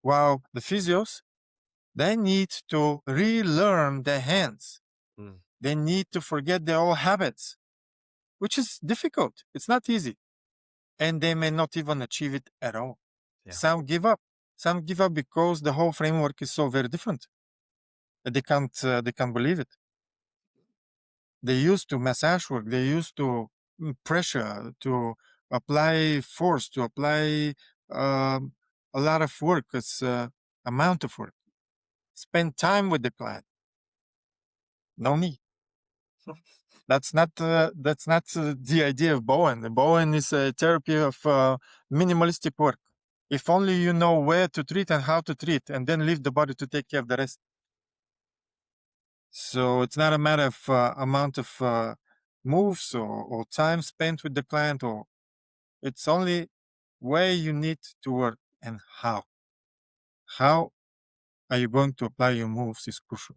While the physios, they need to relearn their hands. Mm. They need to forget their old habits, which is difficult. It's not easy. And they may not even achieve it at all. Yeah. Some give up. Some give up because the whole framework is so very different. That they can't believe it. They used to massage work. They used to pressure, to apply force, to apply a lot of work. It's amount of work. Spend time with the client. No need. That's not the idea of Bowen. Bowen is a therapy of minimalistic work. If only you know where to treat and how to treat, and then leave the body to take care of the rest. So it's not a matter of amount of moves or time spent with the client, or it's only where you need to work and how. How are you going to apply your moves is crucial.